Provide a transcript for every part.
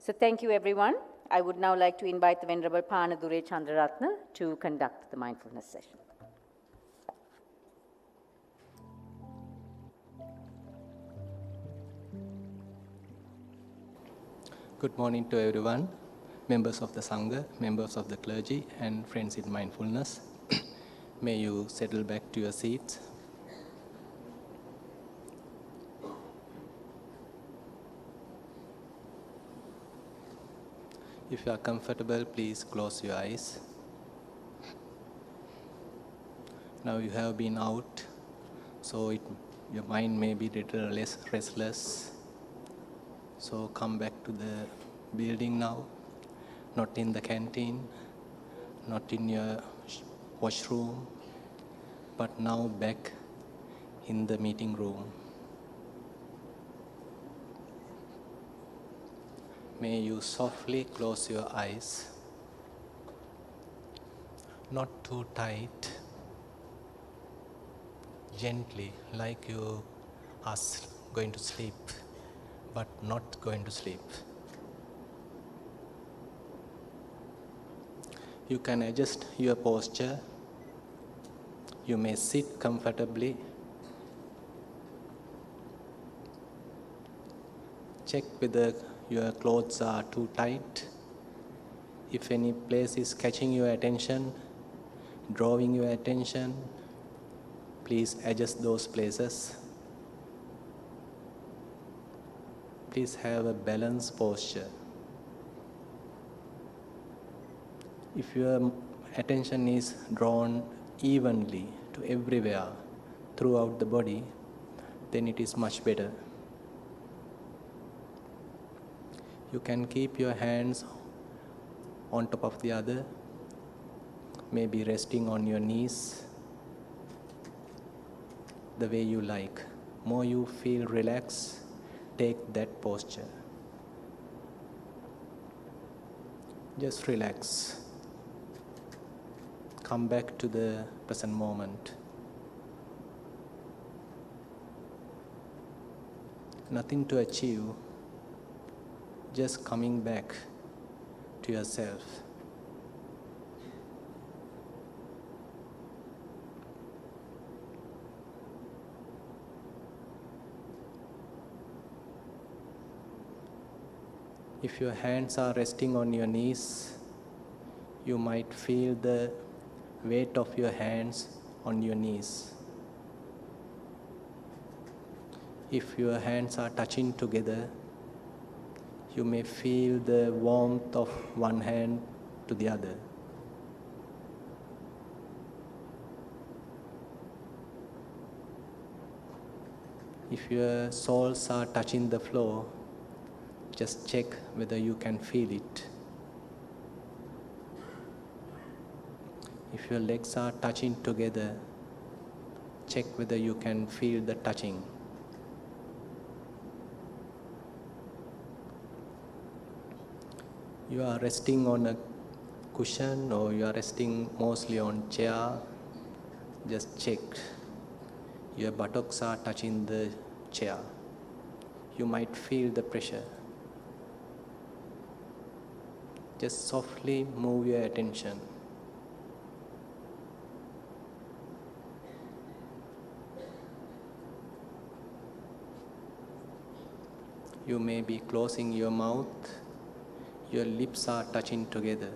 So thank you, everyone. I would now like to invite the Venerable Panadure Chandaratana to conduct the mindfulness session. Good morning to everyone, members of the Sangha, members of the clergy, and friends in mindfulness. May you settle back to your seats. If you are comfortable, please close your eyes. Now you have been out, so your mind may be a little less restless. So come back to the building now, not in the canteen, not in your washroom, but now back in the meeting room. May you softly close your eyes, not too tight, gently, like you are going to sleep, but not going to sleep. You can adjust your posture. You may sit comfortably. Check whether your clothes are too tight. If any place is catching your attention, drawing your attention, please adjust those places. Please have a balanced posture. If your attention is drawn evenly to everywhere throughout the body, then it is much better. You can keep your hands on top of the other, maybe resting on your knees, the way you like. More you feel relaxed, take that posture. Just relax. Come back to the present moment. Nothing to achieve, just coming back to yourself. If your hands are resting on your knees, you might feel the weight of your hands on your knees. If your hands are touching together, you may feel the warmth of one hand to the other. If your soles are touching the floor, just check whether you can feel it. If your legs are touching together, check whether you can feel the touching. You are resting on a cushion or you are resting mostly on chair, just check. Your buttocks are touching the chair. You might feel the pressure. Just softly move your attention. You may be closing your mouth. Your lips are touching together.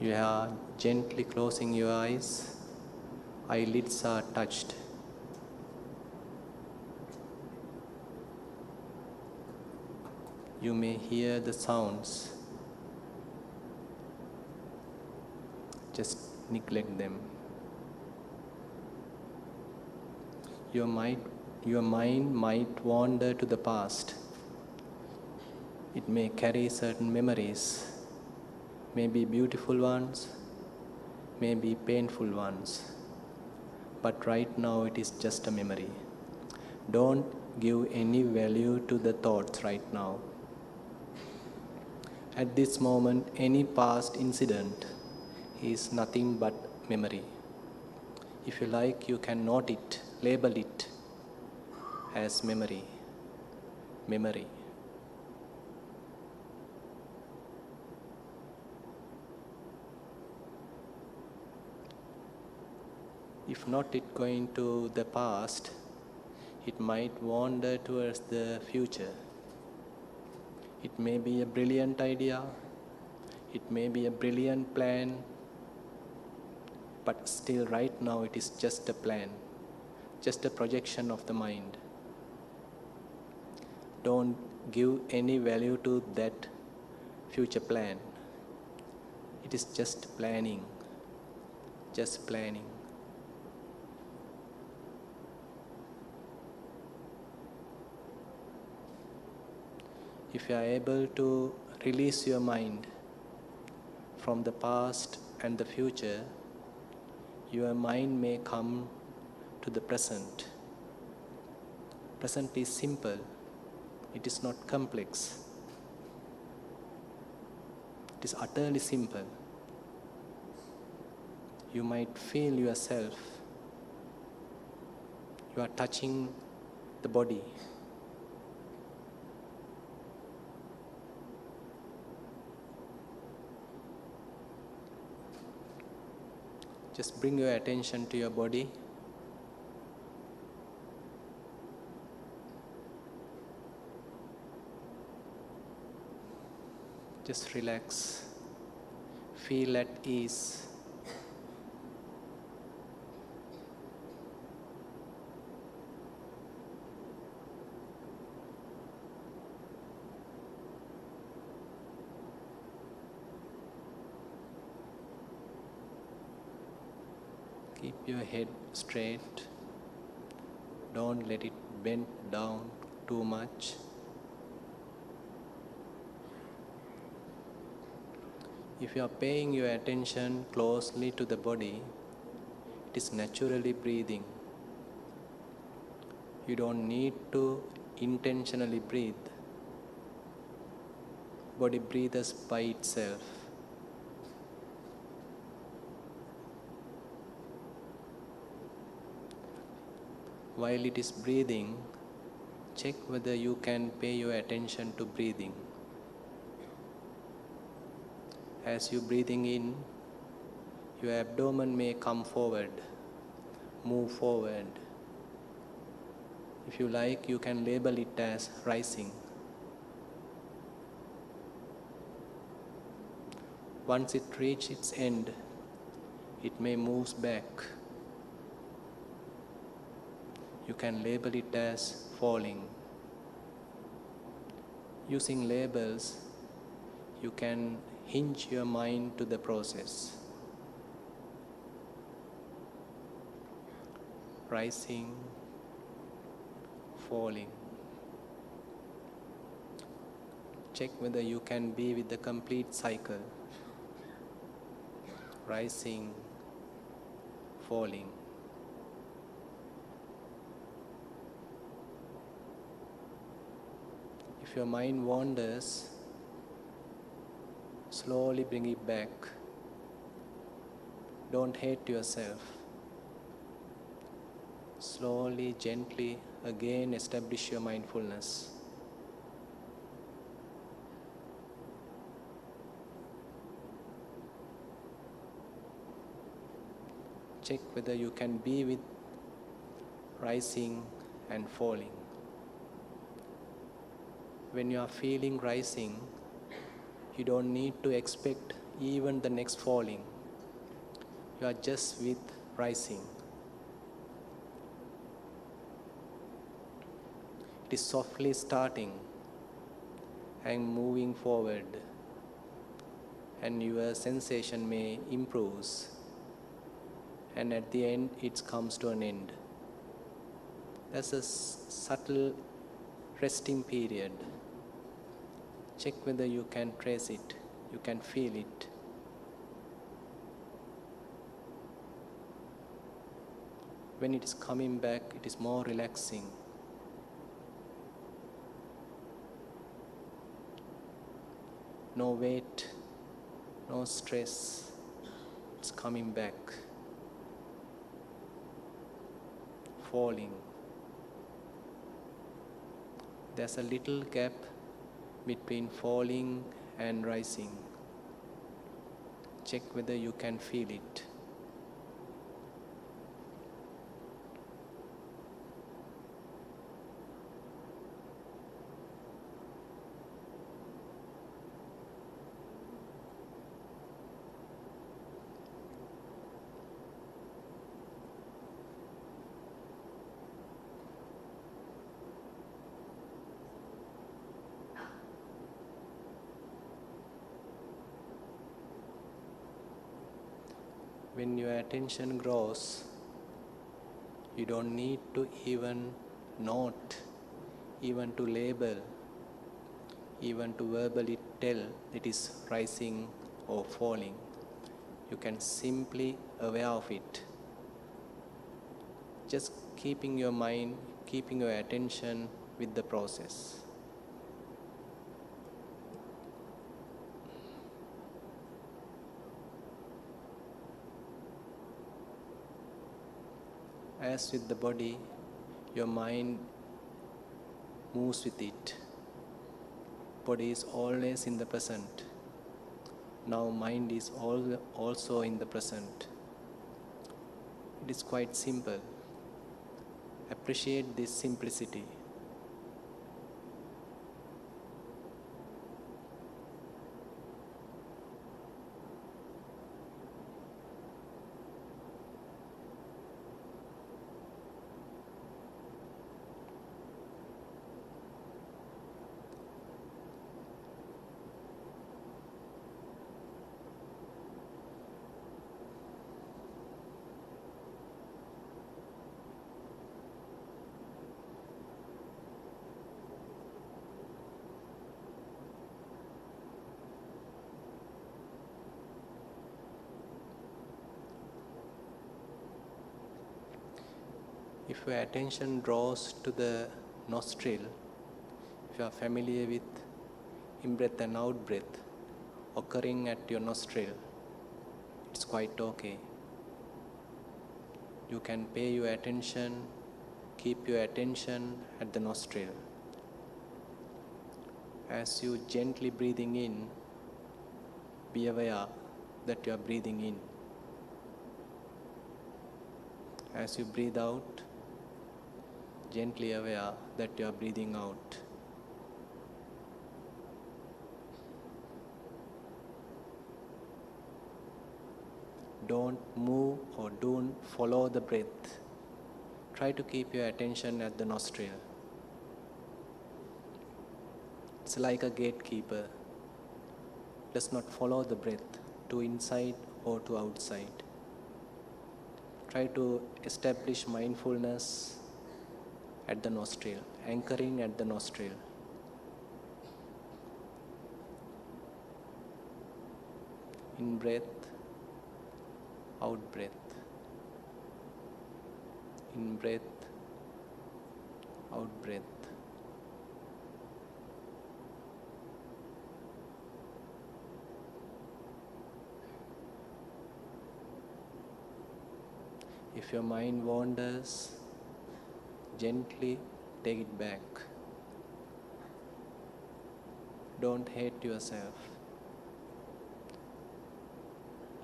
You are gently closing your eyes. Eyelids are touched. You may hear the sounds. Just neglect them. Your mind might wander to the past. It may carry certain memories, maybe beautiful ones, maybe painful ones. But right now it is just a memory. Don't give any value to the thoughts right now. At this moment, any past incident is nothing but memory. If you like, you can note it, label it. as memory. Memory. If not it going to the past, it might wander towards the future. It may be a brilliant idea, it may be a brilliant plan, but still right now it is just a plan, just a projection of the mind. Don't give any value to that future plan. It is just planning, just planning. If you are able to release your mind from the past and the future, your mind may come to the present. Present is simple, it is not complex. It is utterly simple. You might feel yourself. You are touching the body. Just bring your attention to your body. Just relax. Feel at ease. Keep your head straight. Don't let it bend down too much. If you are paying your attention closely to the body, it is naturally breathing. You don't need to intentionally breathe. Body breathes by itself. While it is breathing, check whether you can pay your attention to breathing. As you breathing in, your abdomen may come forward, move forward. If you like, you can label it as rising. Once it reaches its end, it may move back. You can label it as falling. Using labels, you can hinge your mind to the process. Rising, falling. Check whether you can be with the complete cycle. Rising, falling. If your mind wanders, slowly bring it back. Don't hate yourself. Slowly, gently, again establish your mindfulness. Check whether you can be with rising and falling. When you are feeling rising, you don't need to expect even the next falling. You are just with rising. It is softly starting and moving forward, and your sensation may improve, and at the end it comes to an end. That's a subtle resting period. Check whether you can trace it, you can feel it. When it is coming back, it is more relaxing. No weight, no stress. It's coming back. Falling. There's a little gap between falling and rising. Check whether you can feel it. When your attention grows, you don't need to even note, even to label, even to verbally tell it is rising or falling. You can simply aware of it. Just keeping your mind, keeping your attention with the process. As with the body, your mind moves with it. Body is always in the present. Now mind is also in the present. It is quite simple. Appreciate this simplicity. If your attention draws to the nostril, if you are familiar with in-breath and out-breath occurring at your nostril, it's quite okay. You can pay your attention, keep your attention at the nostril. As you gently breathing in, be aware that you are breathing in. As you breathe out, gently aware that you are breathing out. Don't move or don't follow the breath. Try to keep your attention at the nostril. It's like a gatekeeper. Does not follow the breath to inside or to outside. Try to establish mindfulness at the nostril, anchoring at the nostril. In breath, out breath. In breath, out breath. If your mind wanders, gently take it back. Don't hate yourself.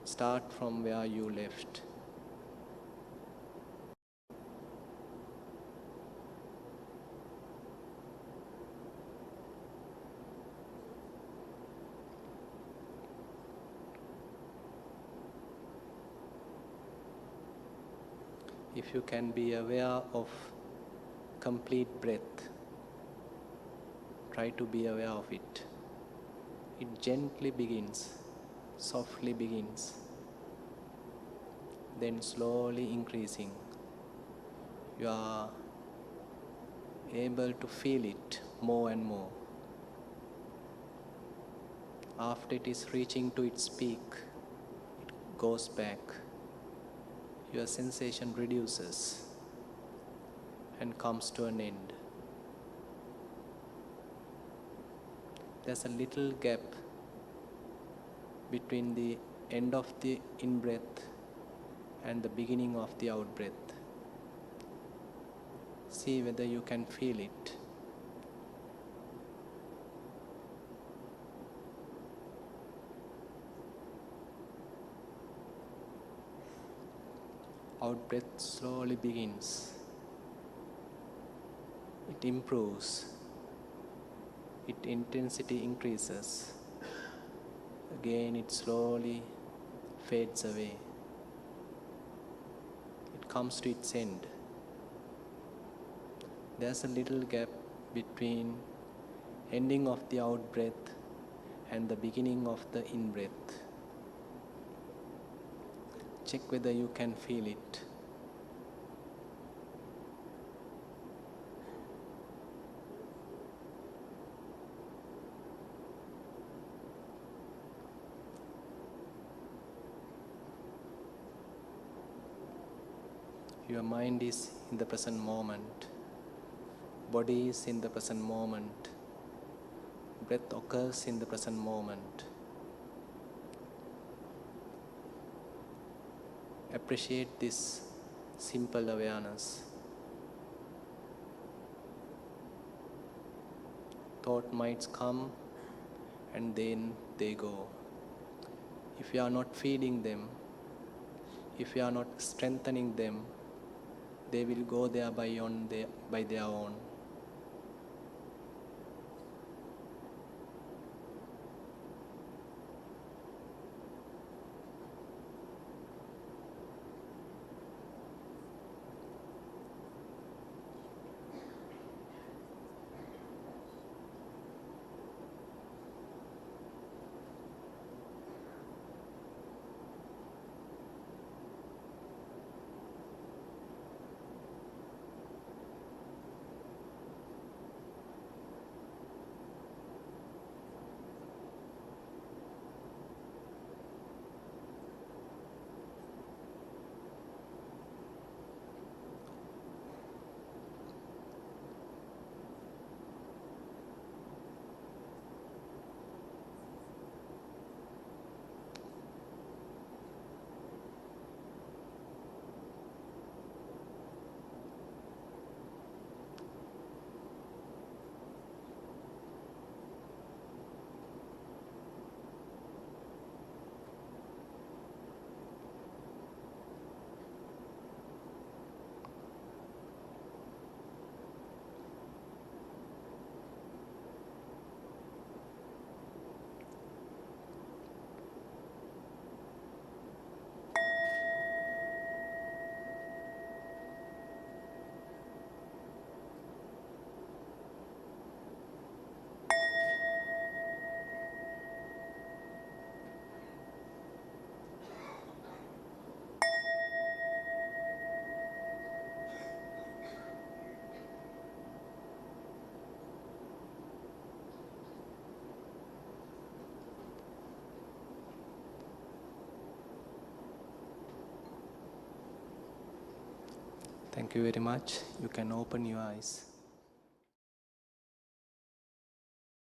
Start from where you left. If you can be aware of complete breath, try to be aware of it. It gently begins, softly begins, then slowly increasing. You are able to feel it more and more. After it is reaching to its peak, it goes back. Your sensation reduces and comes to an end. There's a little gap between the end of the in-breath and the beginning of the out-breath. See whether you can feel it. out breath slowly begins. It improves. Its intensity increases. Again, it slowly fades away. It comes to its end. There's a little gap between ending of the out breath and the beginning of the in breath. Check whether you can feel it. Your mind is in the present moment. Body is in the present moment. Breath occurs in the present moment. Appreciate this simple awareness. Thought might come and then they go. If you are not feeding them, if you are not strengthening them, they will go there by their own. Thank you very much. You can open your eyes.